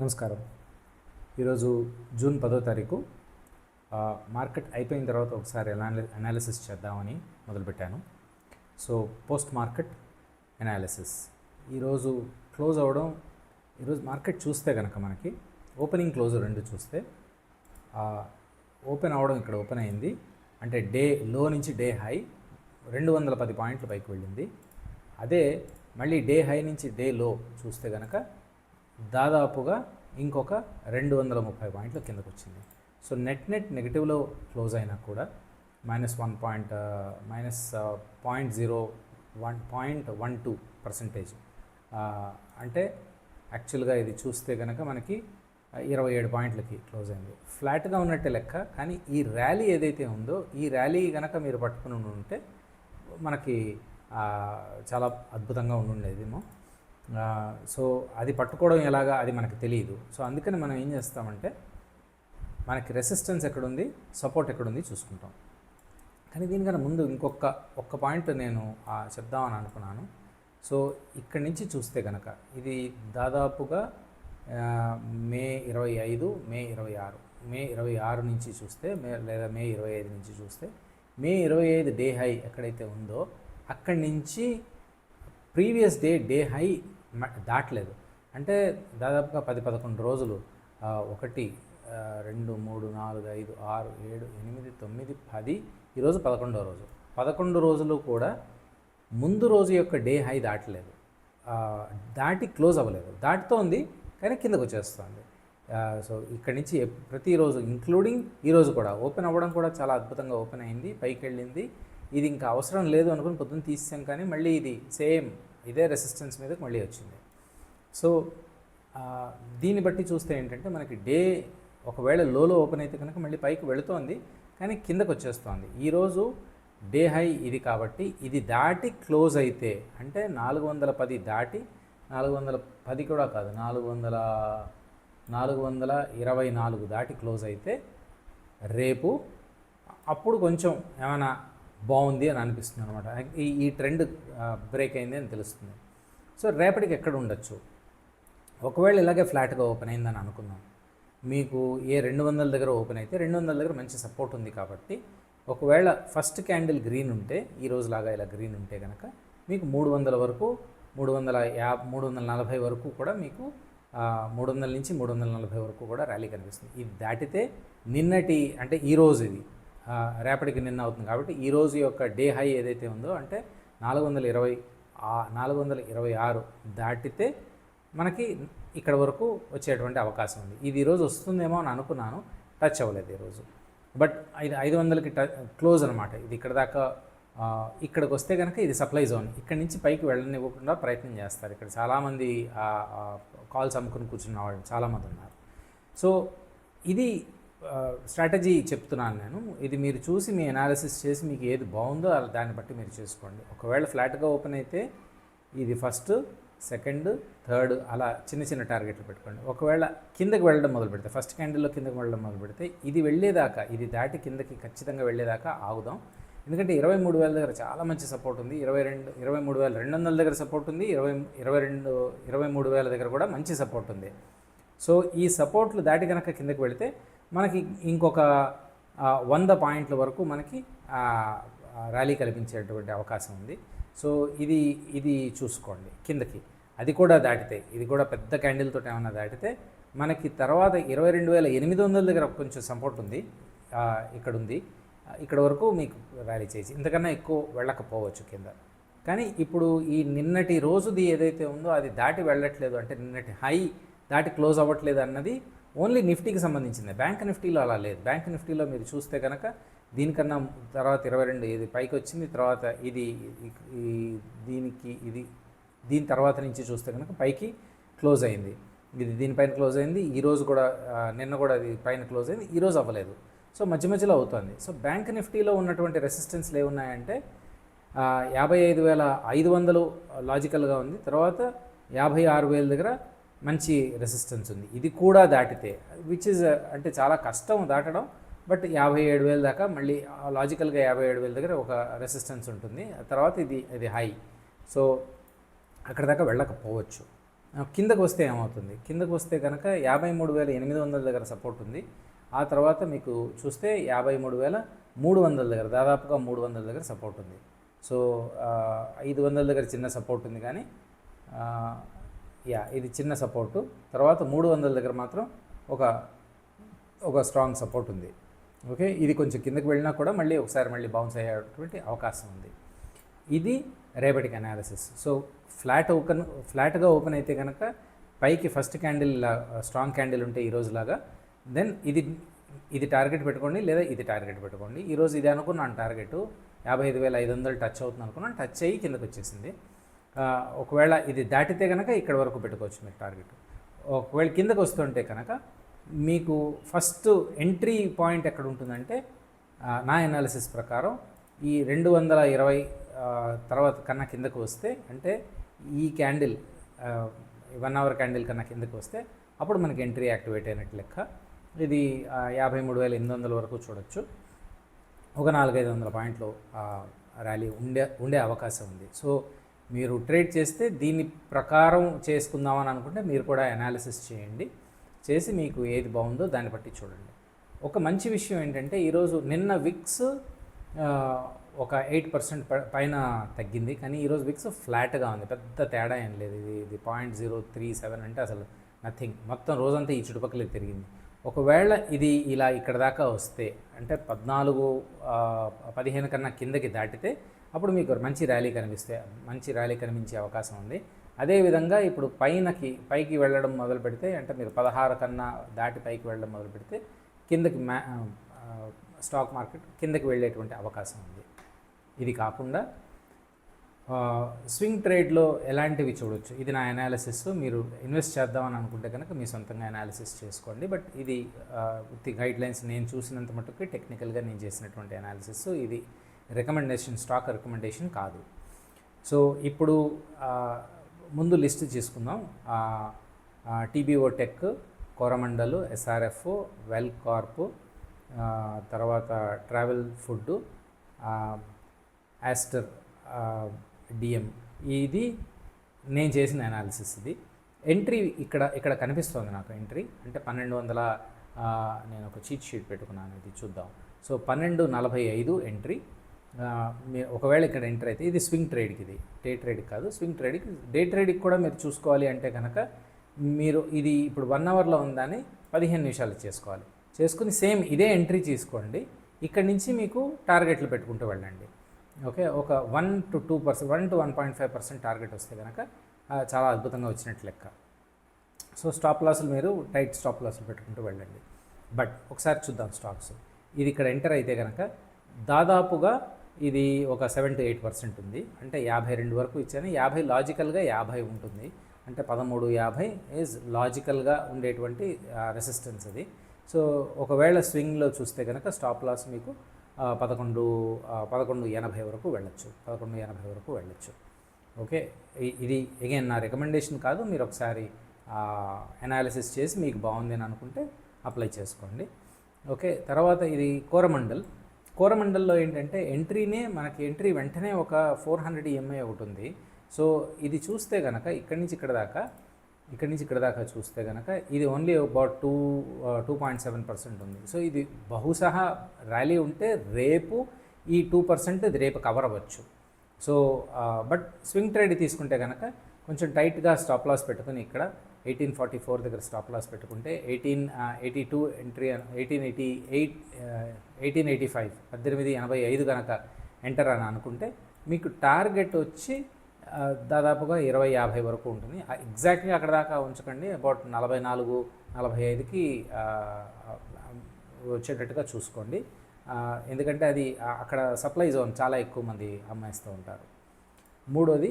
నమస్కారం. ఈరోజు జూన్ 10వ తారీఖు. మార్కెట్ అయిపోయిన తర్వాత ఒకసారి అనాలిసిస్ చేద్దామని మొదలుపెట్టాను. సో పోస్ట్ మార్కెట్ అనాలిసిస్ ఈరోజు క్లోజ్ అవ్వడం, ఈరోజు మార్కెట్ చూస్తే కనుక మనకి ఓపెనింగ్ క్లోజ్ రెండు చూస్తే ఓపెన్ అవ్వడం ఇక్కడ ఓపెన్ అయింది. అంటే డే లో నుంచి డే హై 210 పాయింట్ల పైకి వెళ్ళింది. అదే మళ్ళీ డే హై నుంచి డే లో చూస్తే కనుక దాదాపుగా ఇంకొక 230 పాయింట్ల కిందకు వచ్చింది. సో నెట్ నెగిటివ్లో క్లోజ్ అయినా కూడా -0.12% అంటే యాక్చువల్గా ఇది చూస్తే కనుక మనకి 27 పాయింట్లకి క్లోజ్ అయింది. ఫ్లాట్గా ఉన్నట్టే లెక్క. కానీ ఈ ర్యాలీ ఏదైతే ఉందో ఈ ర్యాలీ కనుక మీరు పట్టుకుని ఉంటే మనకి చాలా అద్భుతంగా ఉండుండేదేమో. సో అది పట్టుకోవడం ఎలాగా అది మనకు తెలియదు. సో అందుకని మనం ఏం చేస్తామంటే మనకి రెసిస్టెన్స్ ఎక్కడుంది, సపోర్ట్ ఎక్కడుంది చూసుకుంటాం. కానీ దీనికన్నా ముందు ఒక్క పాయింట్ నేను చెప్దామని అనుకున్నాను. సో ఇక్కడి నుంచి చూస్తే కనుక ఇది దాదాపుగా మే 25, మే 26 నుంచి చూస్తే లేదా మే 25 నుంచి చూస్తే మే 25 డే హై ఎక్కడైతే ఉందో అక్కడి నుంచి ప్రీవియస్ డే హై దాటలేదు. అంటే దాదాపుగా 10-11 రోజులు 1, 2, 3, 4, 5, 6, 7, 8, 9, 10 ఈరోజు 11వ రోజు. 11 రోజులు కూడా ముందు రోజు యొక్క డే హై దాటలేదు, దాటి క్లోజ్ అవ్వలేదు. దాటుతోంది కానీ కిందకు వచ్చేస్తుంది. సో ఇక్కడి నుంచి ప్రతిరోజు ఇంక్లూడింగ్ ఈరోజు కూడా ఓపెన్ అవ్వడం కూడా చాలా అద్భుతంగా ఓపెన్ అయింది, పైకి వెళ్ళింది. ఇది ఇంకా అవసరం లేదు అనుకుని పొద్దున్న తీసాం, కానీ మళ్ళీ ఇది సేమ్ ఇదే రెసిస్టెన్స్ మీదకి మళ్ళీ వచ్చింది. సో దీన్ని బట్టి చూస్తే ఏంటంటే మనకి డే ఒకవేళ లోలో ఓపెన్ అయితే కనుక మళ్ళీ పైకి వెళుతోంది కానీ కిందకు వచ్చేస్తోంది. ఈరోజు డే హై ఇది కాబట్టి ఇది దాటి క్లోజ్ అయితే అంటే 410 దాటి 410 కూడా కాదు 424 దాటి క్లోజ్ అయితే రేపు అప్పుడు కొంచెం ఏమైనా బాగుంది అని అనిపిస్తుంది అనమాట. ఈ ట్రెండ్ బ్రేక్ అయింది అని తెలుస్తుంది. సో రేపటికి ఎక్కడ ఉండొచ్చు, ఒకవేళ ఇలాగే ఫ్లాట్గా ఓపెన్ అయిందని అనుకుందాం. మీకు 200 దగ్గర ఓపెన్ అయితే 200 దగ్గర మంచి సపోర్ట్ ఉంది కాబట్టి ఒకవేళ ఫస్ట్ క్యాండిల్ గ్రీన్ ఉంటే ఈరోజు లాగా ఇలా గ్రీన్ ఉంటే కనుక మీకు 300 వరకు 340 వరకు కూడా మీకు 300 నుంచి 340 వరకు కూడా ర్యాలీ కనిపిస్తుంది. ఇది దాటితే నిన్నటి అంటే ఈరోజు ఇది రేపటికి నిన్న అవుతుంది కాబట్టి ఈరోజు యొక్క డే హై ఏదైతే ఉందో అంటే 426 దాటితే మనకి ఇక్కడ వరకు వచ్చేటువంటి అవకాశం ఉంది. ఇది ఈరోజు వస్తుందేమో అని అనుకున్నాను, టచ్ అవ్వలేదు ఈరోజు. బట్ ఇది 500కి క్లోజ్ అనమాట. ఇది ఇక్కడ దాకా ఇక్కడికి వస్తే కనుక ఇది సప్లై జోన్. ఇక్కడి నుంచి పైకి వెళ్ళనివ్వకుండా ప్రయత్నం చేస్తారు. ఇక్కడ చాలామంది కాల్స్ అమ్ముకుని కూర్చున్న వాళ్ళు చాలామంది ఉన్నారు. సో ఇది స్ట్రాటజీ చెప్తున్నాను నేను. ఇది మీరు చూసి మీ అనాలిసిస్ చేసి మీకు ఏది బాగుందో దాన్ని బట్టి మీరు చేసుకోండి. ఒకవేళ ఫ్లాట్గా ఓపెన్ అయితే ఇది ఫస్ట్, సెకండ్, థర్డ్ అలా చిన్న టార్గెట్లు పెట్టుకోండి. ఒకవేళ కిందకి వెళ్ళడం మొదలు పెడితే ఫస్ట్ క్యాండిల్లో కిందకి వెళ్ళడం మొదలు పెడితే ఇది వెళ్ళేదాకా, ఇది దాటి కిందకి ఖచ్చితంగా వెళ్ళేదాకా ఆగుదాం. ఎందుకంటే 23,000 దగ్గర చాలా మంచి సపోర్ట్ ఉంది, 23,200 దగ్గర సపోర్ట్ ఉంది, 23,000 దగ్గర కూడా మంచి సపోర్ట్ ఉంది. సో ఈ సపోర్ట్లు దాటి కనుక కిందకి వెళితే మనకి ఇంకొక 100 పాయింట్ల వరకు మనకి ర్యాలీ కల్పించేటువంటి అవకాశం ఉంది. సో ఇది చూసుకోండి కిందకి. అది కూడా దాటితే, ఇది కూడా పెద్ద క్యాండిల్తో ఏమన్నా దాటితే మనకి తర్వాత 22,800 దగ్గర కొంచెం సపోర్ట్ ఉంది, ఇక్కడ ఉంది. ఇక్కడ వరకు మీకు ర్యాలీ చేసి ఇంతకన్నా ఎక్కువ వెళ్ళకపోవచ్చు కింద. కానీ ఇప్పుడు ఈ నిన్నటి రోజుది ఏదైతే ఉందో అది దాటి వెళ్ళట్లేదు, అంటే నిన్నటి హై దాటి క్లోజ్ అవ్వట్లేదు అన్నది ఓన్లీ నిఫ్టీకి సంబంధించింది. బ్యాంక్ నిఫ్టీలో అలా లేదు. బ్యాంక్ నిఫ్టీలో మీరు చూస్తే కనుక దీనికన్నా తర్వాత 22 ఇది పైకి వచ్చింది, తర్వాత దీని తర్వాత నుంచి చూస్తే కనుక పైకి క్లోజ్ అయింది. ఇది దీనిపైన క్లోజ్ అయింది. ఈరోజు కూడా నిన్న కూడా అది పైన క్లోజ్ అయింది, ఈరోజు అవ్వలేదు. సో మధ్యలో అవుతుంది. సో బ్యాంక్ నిఫ్టీలో ఉన్నటువంటి రెసిస్టెన్స్లు ఏమున్నాయంటే 55,500 లాజికల్గా ఉంది, తర్వాత 56,000 దగ్గర మంచి రెసిస్టెన్స్ ఉంది. ఇది కూడా దాటితే విచ్ ఇస్ అంటే చాలా కష్టం దాటడం, బట్ 57,000 దాకా మళ్ళీ లాజికల్గా 57,000 దగ్గర ఒక రెసిస్టెన్స్ ఉంటుంది. తర్వాత ఇది హై. సో అక్కడ దాకా వెళ్ళకపోవచ్చు. కిందకు వస్తే ఏమవుతుంది, కిందకు వస్తే కనుక 53,800 దగ్గర సపోర్ట్ ఉంది. ఆ తర్వాత మీకు చూస్తే 53,300 దగ్గర, దాదాపుగా 300 దగ్గర సపోర్ట్ ఉంది. సో 500 దగ్గర చిన్న సపోర్ట్ ఉంది, కానీ ఇది చిన్న సపోర్టు. తర్వాత 300 దగ్గర మాత్రం ఒక స్ట్రాంగ్ సపోర్ట్ ఉంది. ఓకే, ఇది కొంచెం కిందకి వెళ్ళినా కూడా మళ్ళీ బౌన్స్ అయ్యేటువంటి అవకాశం ఉంది. ఇది రేపటికి అనాలిసిస్. సో ఫ్లాట్గా ఓపెన్ అయితే కనుక పైకి ఫస్ట్ క్యాండిల్ స్ట్రాంగ్ క్యాండిల్ ఉంటే ఈరోజులాగా, దెన్ ఇది టార్గెట్ పెట్టుకోండి, లేదా ఇది టార్గెట్ పెట్టుకోండి. ఈరోజు ఇది అనుకున్నాను టార్గెట్ 55,500 టచ్ అవుతుంది అనుకున్నాను, టచ్ అయ్యి కిందకు వచ్చేసింది. ఒకవేళ ఇది దాటితే కనుక ఇక్కడ వరకు పెట్టుకోవచ్చు మీరు టార్గెట్. ఒకవేళ కిందకు వస్తుంటే కనుక మీకు ఫస్ట్ ఎంట్రీ పాయింట్ ఎక్కడ ఉంటుందంటే, నా అనాలిసిస్ ప్రకారం ఈ 220 తర్వాత కన్నా కిందకు వస్తే, అంటే ఈ క్యాండిల్ 1 అవర్ క్యాండిల్ కన్నా కిందకు వస్తే అప్పుడు మనకి ఎంట్రీ యాక్టివేట్ అయినట్టు లెక్క. ఇది 53,800 వరకు చూడొచ్చు. ఒక 400-500 పాయింట్లు ర్యాలీ ఉండే అవకాశం ఉంది. సో మీరు ట్రేడ్ చేస్తే దీని ప్రకారం చేసుకుందామని అనుకుంటే మీరు కూడా అనాలిసిస్ చేయండి, చేసి మీకు ఏది బాగుందో దాన్ని బట్టి చూడండి. ఒక మంచి విషయం ఏంటంటే, ఈరోజు నిన్న విక్స్ ఒక 8% పైన తగ్గింది, కానీ ఈరోజు విక్స్ ఫ్లాట్గా ఉంది, పెద్ద తేడా ఏం లేదు. ఇది 0.037 అంటే అసలు నథింగ్, మొత్తం రోజంతా ఈ చుట్టుపక్కల తిరిగింది. ఒకవేళ ఇది ఇలా ఇక్కడ దాకా వస్తే, అంటే 14-15 కన్నా కిందకి దాటితే అప్పుడు మీకు మంచి ర్యాలీ కనిపించే అవకాశం ఉంది. అదేవిధంగా ఇప్పుడు పైకి వెళ్ళడం మొదలు పెడితే, అంటే మీరు 16 కన్నా దాటి పైకి వెళ్ళడం మొదలు పెడితే కిందకి స్టాక్ మార్కెట్ కిందకి వెళ్ళేటువంటి అవకాశం ఉంది. ఇది కాకుండా స్వింగ్ ట్రేడ్లో ఎలాంటివి చూడొచ్చు, ఇది నా అనాలిసిస్. మీరు ఇన్వెస్ట్ చేద్దామని అనుకుంటే కనుక మీ సొంతంగా అనాలిసిస్ చేసుకోండి. బట్ ఇది గైడ్ లైన్స్ నేను చూసినంత మటుకు టెక్నికల్గా నేను చేసినటువంటి అనాలిసిస్. ఇది స్టాక్ రికమెండేషన్ కాదు. సో ఇప్పుడు ముందు లిస్ట్ చేసుకుందాం. TBO tech, Coromandel, SRF, Welcorp, తర్వాత ట్రావెల్ ఫుడ్, ఆస్టర్ డిఎం. ఇది నేను చేసిన అనాలిసిస్. ఇది ఎంట్రీ ఇక్కడ కనిపిస్తుంది నాకు ఎంట్రీ, అంటే 1200. నేను ఒక చీట్ షీట్ పెట్టుకున్నాను, ఇది చూద్దాం. So 12.45 entry. ఒకవేళ ఇక్కడ ఎంటర్ అయితే, ఇది స్వింగ్ ట్రేడ్కి, ఇది డే ట్రేడ్కి కాదు, స్వింగ్ ట్రేడ్కి. డే ట్రేడ్కి కూడా మీరు చూసుకోవాలి అంటే కనుక మీరు ఇది ఇప్పుడు 1 అవర్లో ఉందని 15 నిమిషాలు చేసుకుని సేమ్ ఇదే ఎంట్రీ తీసుకోండి. ఇక్కడి నుంచి మీకు టార్గెట్లు పెట్టుకుంటూ వెళ్ళండి. ఓకే, ఒక 1 to 2%, 1 to 1.5% టార్గెట్ వస్తే కనుక చాలా అద్భుతంగా వచ్చినట్టు లెక్క. సో స్టాప్ లాసులు మీరు టైట్ స్టాప్ లాసులు పెట్టుకుంటూ వెళ్ళండి. బట్ ఒకసారి చూద్దాం స్టాక్స్. ఇది ఇక్కడ ఎంటర్ అయితే కనుక దాదాపుగా ఇది ఒక 7 to 8% ఉంది, అంటే 52 వరకు ఇచ్చాను. 50 లాజికల్గా 50 ఉంటుంది, అంటే 13.50 ఈజ్ లాజికల్గా ఉండేటువంటి రెసిస్టెన్స్ అది. సో ఒకవేళ స్వింగ్లో చూస్తే కనుక స్టాప్ లాస్ మీకు 11.80 వరకు వెళ్ళొచ్చు. ఓకే, ఇది అగైన్ నా రికమెండేషన్ కాదు, మీరు ఒకసారి అనాలిసిస్ చేసి మీకు బాగుంది అని అనుకుంటే అప్లై చేసుకోండి. ఓకే, తర్వాత ఇది కోరమండల్లో ఏంటంటే మనకి ఎంట్రీ వెంటనే ఒక 400 EMA ఒకటి ఉంది. సో ఇది చూస్తే కనుక ఇక్కడి నుంచి ఇక్కడ దాకా చూస్తే కనుక ఇది ఓన్లీ అబౌట్ 2.7% ఉంది. సో ఇది బహుశా ర్యాలీ ఉంటే రేపు ఈ 2% ఇది రేపు కవర్ అవ్వచ్చు. సో బట్ స్వింగ్ ట్రేడ్ తీసుకుంటే కనుక కొంచెం టైట్గా స్టాప్ లాస్ పెట్టుకుని ఇక్కడ 1844 దగ్గర స్టాప్ లాస్ పెట్టుకుంటే 1882 ఎంట్రీ, 1885 1885 కనుక ఎంటర్ అని అనుకుంటే మీకు టార్గెట్ వచ్చి దాదాపుగా 20-50 వరకు ఉంటుంది. ఎగ్జాక్ట్గా అక్కడ దాకా ఉంచకండి, అబౌట్ 44-45కి వచ్చేటట్టుగా చూసుకోండి. ఎందుకంటే అది అక్కడ సప్లై జోన్, చాలా ఎక్కువ మంది అమ్మేస్తూ ఉంటారు. మూడోది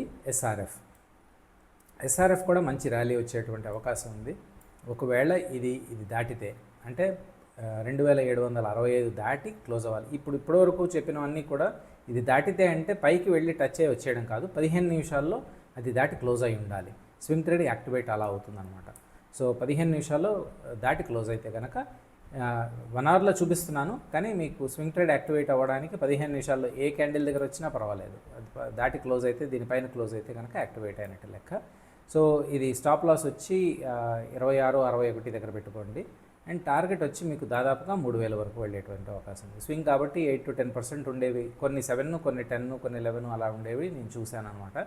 ఎస్ఆర్ఎఫ్ కూడా మంచి ర్యాలీ వచ్చేటువంటి అవకాశం ఉంది. ఒకవేళ ఇది దాటితే, అంటే 2765 దాటి క్లోజ్ అవ్వాలి. ఇప్పటివరకు చెప్పినవన్నీ కూడా ఇది దాటితే అంటే పైకి వెళ్ళి టచ్ అయ్యి వచ్చేయడం కాదు, 15 నిమిషాల్లో అది దాటి క్లోజ్ అయి ఉండాలి. స్వింగ్ ట్రేడ్ యాక్టివేట్ అలా అవుతుందన్నమాట. సో 15 నిమిషాల్లో దాటి క్లోజ్ అయితే కనుక 1 అవర్లో చూపిస్తున్నాను, కానీ మీకు స్వింగ్ ట్రేడ్ యాక్టివేట్ అవ్వడానికి 15 నిమిషాల్లో ఏ క్యాండిల్ దగ్గర వచ్చినా పర్వాలేదు. దాటి క్లోజ్ అయితే, దీనిపైన క్లోజ్ అయితే కనుక యాక్టివేట్ అయినట్టు లెక్క. సో ఇది స్టాప్ లాస్ వచ్చి 26-61 దగ్గర పెట్టుకోండి. అండ్ టార్గెట్ వచ్చి మీకు దాదాపుగా 3000 వరకు వెళ్ళేటువంటి అవకాశం ఉంది. స్వింగ్ కాబట్టి 8-10% ఉండేవి, కొన్ని 7, కొన్ని 10, కొన్ని 11 అలా ఉండేవి నేను చూశాను అనమాట.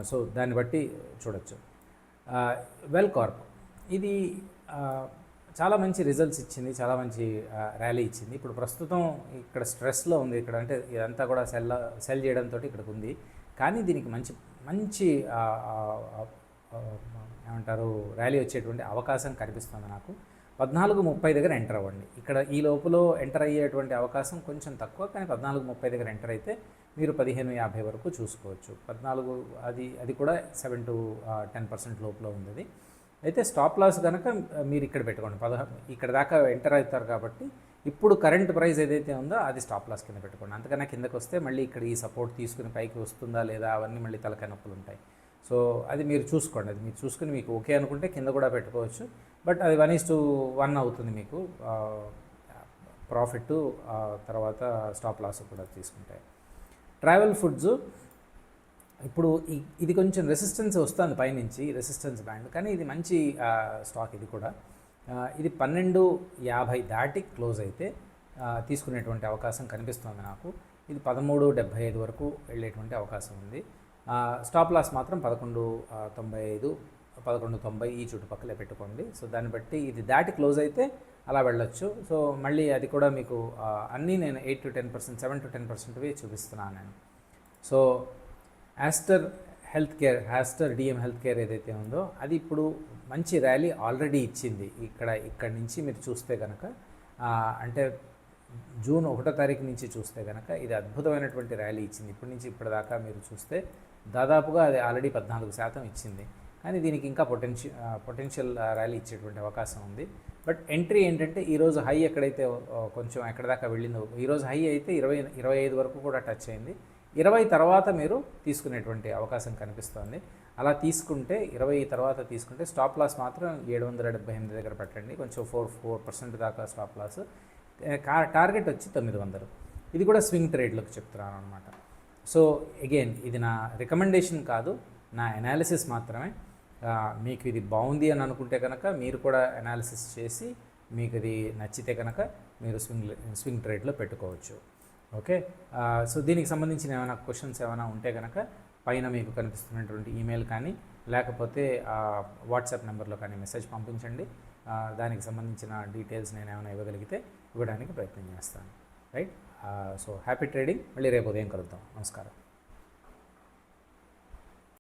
సో దాన్ని బట్టి చూడొచ్చు. వెల్ కార్ప్ ఇది చాలా మంచి రిజల్ట్స్ ఇచ్చింది, చాలా మంచి ర్యాలీ ఇచ్చింది. ఇప్పుడు ప్రస్తుతం ఇక్కడ స్ట్రెస్లో ఉంది, ఇక్కడ అంటే ఇదంతా కూడా సెల్ చేయడంతో ఇక్కడికి ఉంది. కానీ దీనికి మంచి మంచి ఏమంటారు ర్యాలీ వచ్చేటువంటి అవకాశం కనిపిస్తుంది నాకు. 14:30 దగ్గర ఎంటర్ అవ్వండి. ఇక్కడ ఈ లోపల ఎంటర్ అయ్యేటువంటి అవకాశం కొంచెం తక్కువ, కానీ 14:30 దగ్గర ఎంటర్ అయితే మీరు 15:50 వరకు చూసుకోవచ్చు. 14 అది కూడా 7-10% లోపల ఉంది. అయితే స్టాప్ లాస్ కనుక మీరు ఇక్కడ పెట్టుకోండి. ఇక్కడ దాకా ఎంటర్ అవుతారు కాబట్టి ఇప్పుడు కరెంట్ ప్రైస్ ఏదైతే ఉందో అది స్టాప్ లాస్ కింద పెట్టుకోండి. అంతకన్నా కిందకు వస్తే మళ్ళీ ఇక్కడ ఈ సపోర్ట్ తీసుకుని పైకి వస్తుందా లేదా అవన్నీ మళ్ళీ తలకాయ నొప్పులు ఉంటాయి. సో అది మీరు చూసుకోండి. అది మీరు చూసుకుని మీకు ఓకే అనుకుంటే కింద కూడా పెట్టుకోవచ్చు. బట్ అది 1:1 అవుతుంది మీకు ప్రాఫిట్, తర్వాత స్టాప్ లాస్ కూడా తీసుకుంటాయి. ట్రావెల్ ఫుడ్స్ ఇప్పుడు ఇది కొంచెం రెసిస్టెన్స్ వస్తుంది పైనుంచి, రెసిస్టెన్స్ బ్యాండ్, కానీ ఇది మంచి స్టాక్. ఇది కూడా ఇది 12:50 దాటి క్లోజ్ అయితే తీసుకునేటువంటి అవకాశం కనిపిస్తుంది నాకు. ఇది 13.75 వరకు వెళ్ళేటువంటి అవకాశం ఉంది. స్టాప్ లాస్ మాత్రం 11.95, 11.90 ఈ చుట్టుపక్కలే పెట్టుకోండి. సో దాన్ని బట్టి ఇది దాటి క్లోజ్ అయితే అలా వెళ్ళొచ్చు. సో మళ్ళీ అది కూడా మీకు అన్నీ నేను 8-10%, 7-10% చూపిస్తున్నాను నేను. So Aster DM health care ఏదైతే ఉందో అది ఇప్పుడు మంచి ర్యాలీ ఆల్రెడీ ఇచ్చింది. ఇక్కడి నుంచి మీరు చూస్తే కనుక అంటే జూన్ 1వ తారీఖు నుంచి చూస్తే కనుక ఇది అద్భుతమైనటువంటి ర్యాలీ ఇచ్చింది. ఇప్పటి నుంచి ఇప్పటిదాకా మీరు చూస్తే దాదాపుగా అది ఆల్రెడీ 14% ఇచ్చింది. కానీ దీనికి ఇంకా పొటెన్షియల్ ర్యాలీ ఇచ్చేటువంటి అవకాశం ఉంది. బట్ ఎంట్రీ ఏంటంటే ఈరోజు హై ఎక్కడైతే కొంచెం ఎక్కడ దాకా వెళ్ళిందో, ఈరోజు హై అయితే 25 వరకు కూడా టచ్ అయింది. 20 తర్వాత మీరు తీసుకునేటువంటి అవకాశం కనిపిస్తుంది. అలా తీసుకుంటే 20 తర్వాత తీసుకుంటే స్టాప్ లాస్ మాత్రం 778 దగ్గర పెట్టండి. కొంచెం 4% దాకా స్టాప్ లాస్. టార్గెట్ వచ్చి 900. ఇది కూడా స్వింగ్ ట్రేడ్లకు చెప్తున్నాను అనమాట. సో అగైన్ ఇది నా రికమెండేషన్ కాదు, నా అనాలిసిస్ మాత్రమే. మీకు ఇది బాగుంది అని అనుకుంటే కనుక మీరు కూడా అనాలిసిస్ చేసి మీకు ఇది నచ్చితే కనుక మీరు స్వింగ్ ట్రేడ్లో పెట్టుకోవచ్చు. ఓకే. సో దీనికి సంబంధించిన ఏమైనా క్వశ్చన్స్ ఏమైనా ఉంటే కనుక పైన మీకు కనిపిస్తున్నటువంటి ఈమెయిల్ కానీ లేకపోతే వాట్సాప్ నెంబర్లో కానీ మెసేజ్ పంపించండి. దానికి సంబంధించిన డీటెయిల్స్ నేను ఏమైనా ఇవ్వగలిగితే ఇవ్వడానికి ప్రయత్నం చేస్తాను. రైట్. So happy trading. మళ్ళీ రేపు ఉదయం కలుద్దాం. నమస్కారం.